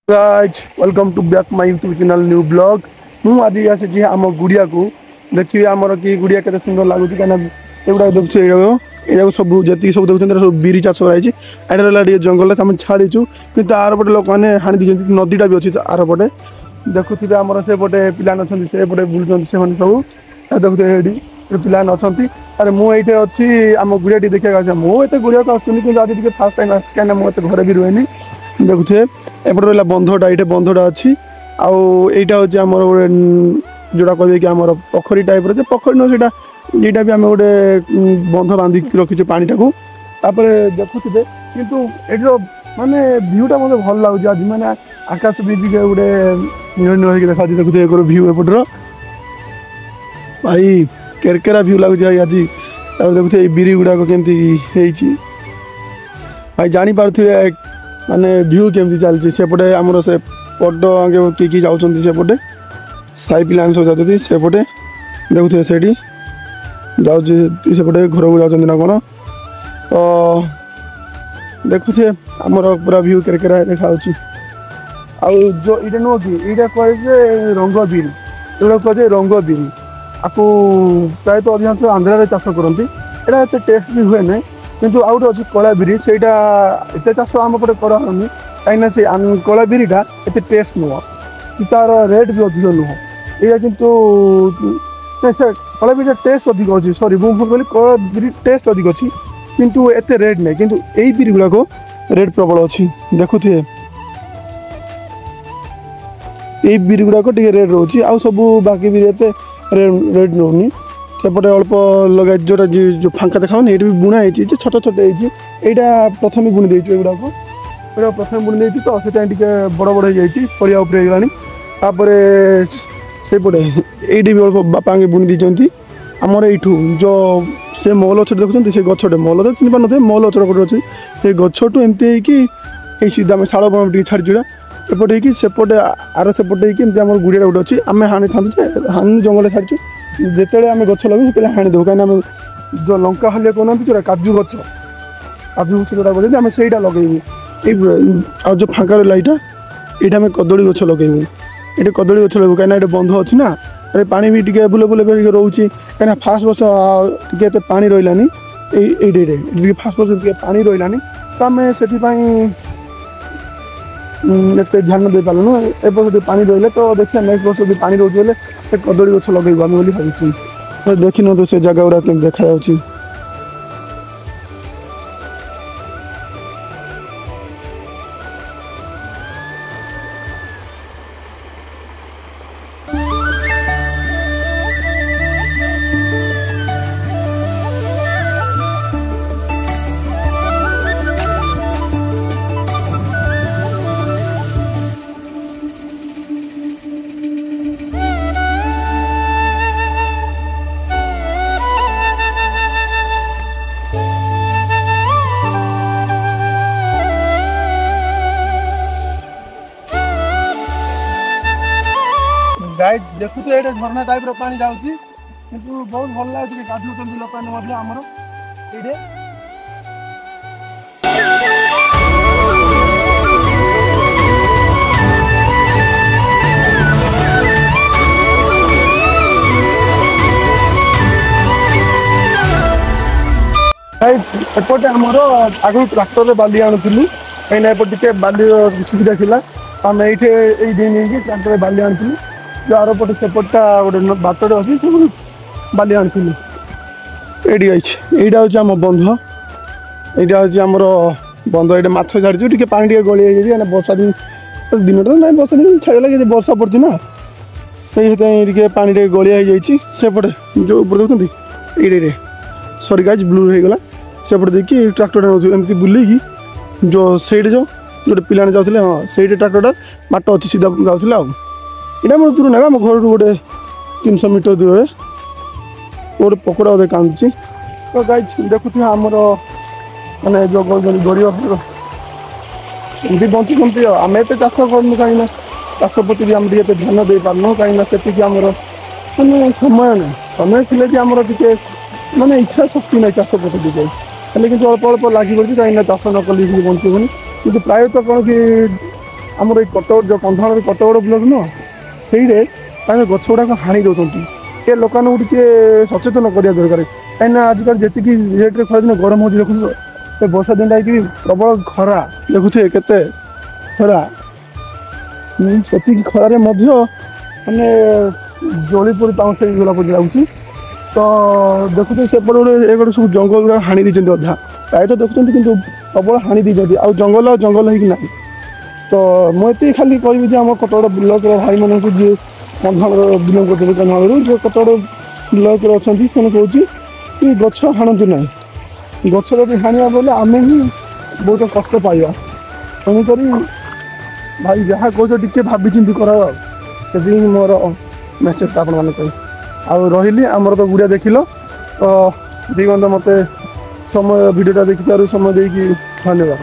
Guys welcome to back my YouTube channel new blog मु आज आसी आम गुड़िया को देखिए आमर कि गुड़िया के सुंदर लगुच कहीं एगुड़ा देखु ये सब जी सब देखते सब बिरी चाष कराई आड़े जंगल आम छाड़ीचु कि आर पटे लोक मैंने हाणी दी नदीटा भी अच्छी आर पटे देखुए आमर से पटे पिला से पटे बुलूँ से सब देखुए पिला अच्छा अरे मुझे अच्छी आम गुड़िया देखा मुझे गुड़िया को आसुनी कि आज फास्ट टाइम आस कहीं मुझे घरे भी रुएनी देखुए एपटे रहा बंधटा ये बंधटा अच्छी आईटा हूँ आम गोटे जोड़ा कहे कि आम पोखरी टाइप पोखरी नुह से यहाँ भी आम गोटे बंध बांधिक रखीचे पाटा को देखुए कितु ये माने भ्यूटा मतलब भल लगुच आज मैंने आकाश भी गोटे नील नील देखा देखुए एक भ्यू एपटर भाई केरकेरा भ्यू लगुच आज देखुए बिरी गुड़ाक केमती भाई जापारे माने भ्यू केमती चलती सेपटे आमर से पट आगे किए जाऊँच सेपटे साई पिला सब जाती सेपटे देखुए से सेपटे घर को जाना कौन तो देखुए आमर पूरा भ्यू केरकेरा देखा जो ये नुह कि ये कहे रंग बिरी ये कहे रंग बिरी आपको प्रायतः अधिकांश आंध्र चाष करती यहाँ एत टेस्ट भी हुए ना किंतु आउ गोटे अच्छी कला बिरी से एत चाष आम पटे करानी कहीं से कला बिरीटा एत टेस्ट नुह कि तार रेट भी अधिक नुह ये किंतु से कला बिरी टेस्ट अधिक अच्छी सॉरी मुझे कहली कला बिरी टेस्ट अधिक अच्छी किंतु एत रेट नहीं किंतु यही बिरी गुड़ाक रेट प्रबल अच्छी देखुए यही बिरी गुड़ाक टे रेट रोचे आउ सब बाकी बिरी एत रेट रोनी सेपटे अल्प लगा जोटा जो फांका देखा ये भी बुणा है छोट छोट यहाँ प्रथम बुणी देचु एगुड़ाक ये प्रथम बुणी देती तो से बड़ बड़ हो पड़िया उपरे सेपटे ये भी अल्प बापा बुणी दी आमर यू जो से मल गछ देखते से गछटे मल तो चिंता न मल गछ गोटे अच्छी से गछटू एमती सीधा आम शाल बण टे छाड़ी एपटे सेपटे आर सेपटे आम गुड़िया गोटे अच्छी आम हाणी था हाणी जंगल छाड़ू जिते आम गच लगे से हाणी देव कहीं जो लंका हलिया कहना जो काजू गच जोटा कहते आम से लगेबू आ जो फाँका रहा ये आम कदली गच लगेबू ये कदली गच लगेबू कहीं ये बंध अच्छी ना अरे पानी भी टे बुले बुले रोचे कहीं फास्ट वर्ष टे पा रही ये फास्ट वर्ष पानी रही तो आम से ध्यान दे पालुन ए वर्ष पानी रही तो देखिए नेक्स्ट वर्ष पानी रोचे कदली गछ लगेबू आम भाई देखी न तो से जगह गुड़ा के देखा गाइड्स देखु तो ये झरना टाइप पानी जाऊँगी किंतु बहुत भल लगे गाधुंट लोक आमर ये एपटे आमर आगु ट्राक्टर बाली आणुलु कहीं एपटे बाली सुविधा थी आम ये ट्राक्टर बाली आणुलु जो आर पटे सेपटा गोटे बाटटे अच्छी सब बाली आनी यहाँ हूँ आम बंध यहाँ हूँ आमर बंध ये माछ छाड़ू टे पानी टे गली वर्षा दिन दिन तो ना वर्षा दिन छाड़ा कि वर्षा पड़ी ना ये पानी टे गलिया सेपटे जो देखते ये सरी गाइज ब्लू हो गला सेपटे देखिए ट्राक्टर एमती बुलेगी जो सैड जो गोटे पिला जाते हाँ से ट्राक्टर बाट अच्छी सीधा जाऊला यहाँ मोर दूर ना आम घर गोटे 300 मीटर दूर गोटे पकड़ा गोटे कांदुची तो गाइज देखुए आमर माने जो गरीब एमती बंचुंट आम एत चाष करूँ कहीं चाष प्रति भी आम ध्यान दे पार्न कहीं से आमर मैंने समय ना समय थी आमर टे माने इच्छा शक्ति ना चाष प्रति टे कि अल्प अल्प लगी पड़ी कहीं चाष न कल बंचुनि कि प्रायतः कौन कि ଆମର ଏଇ କଟକ ଯେଉଁ କନ୍ଧମାଳ କଟକ ବ୍ଲକ ନୁହଁ ସେଇରେ ତାଙ୍କ ଗଛ ଗୁଡ଼ାକ ହାଣି ଦେଉଛନ୍ତି। ଏ ଲୋକମାନଙ୍କୁ ଟିକେ ସଚେତନ କରିବା ଦରକାର। କାହିଁକିନା ଆଜିକାଲି ଯେତିକି ରେଟ୍ରେ ଖରାଦିନ ଗରମ ହେଉଛି ଦେଖୁଥିବ, ଏ ବର୍ଷା ଦିନଟା ହେଇକି ପ୍ରବଳ ଖରା ଦେଖୁଥିବେ କେତେ ଖରା। ସେତିକି ଖରାରେ ମଧ୍ୟ ମାନେ ଜଳି ପୋଡ଼ି ପାଉଁଶ ହେଇଗଲା ପରି ଲାଗୁଛି। ତ ଦେଖୁଥିବେ ସେପଟେ ଗୋଟେ ଏଗୋଟେ ସବୁ ଜଙ୍ଗଲ ଗୁଡ଼ା ହାଣି ଦେଇଛନ୍ତି ଅଧା, ପ୍ରାୟତଃ ଦେଖୁଛନ୍ତି କିନ୍ତୁ ପ୍ରବଳ ହାଣି ଦେଇଛନ୍ତି। ଆଉ ଜଙ୍ଗଲ ହେଇକି ନାହିଁ। ତ ମୁଁ ଏତିକି ଖାଲି କହିବି ଯେ ଆମ କଟକ ବ୍ଲକର ଭାଇମାନଙ୍କୁ ଯିଏ କନ୍ଧମାଳର ବିଲଙ୍ଗ କରୁଛନ୍ତି, କନ୍ଧମାଳରୁ ଯିଏ କଟକ ବ୍ଲକରେ ଅଛନ୍ତି ସେମାନେ କହୁଛି କି ଗଛ ହାଣନ୍ତୁ ନାହିଁ। ଗଛ ଯଦି ହାଣିବା ବୋଲେ ଆମେ ହିଁ ବହୁତ କଷ୍ଟ ପାଇବା। ତେଣୁକରି ଭାଇ ଯାହା କହୁଛ ଟିକେ ଭାବିଚିନ୍ତି କରାଅ। ସେତିକି ହିଁ ମୋର ମେସେଜଟା ଆପଣମାନଙ୍କ ପାଇଁ। ଆଉ ରହିଲି, ଆମର ତ ଗୁଡ଼ା ଦେଖିଲ, ତ ଦିଗନ୍ତ ମୋତେ ସମୟ ଭିଡ଼ିଓଟା ଦେଖିଥିବାରୁ ସମୟ ଦେଇକି ଧନ୍ୟବାଦ।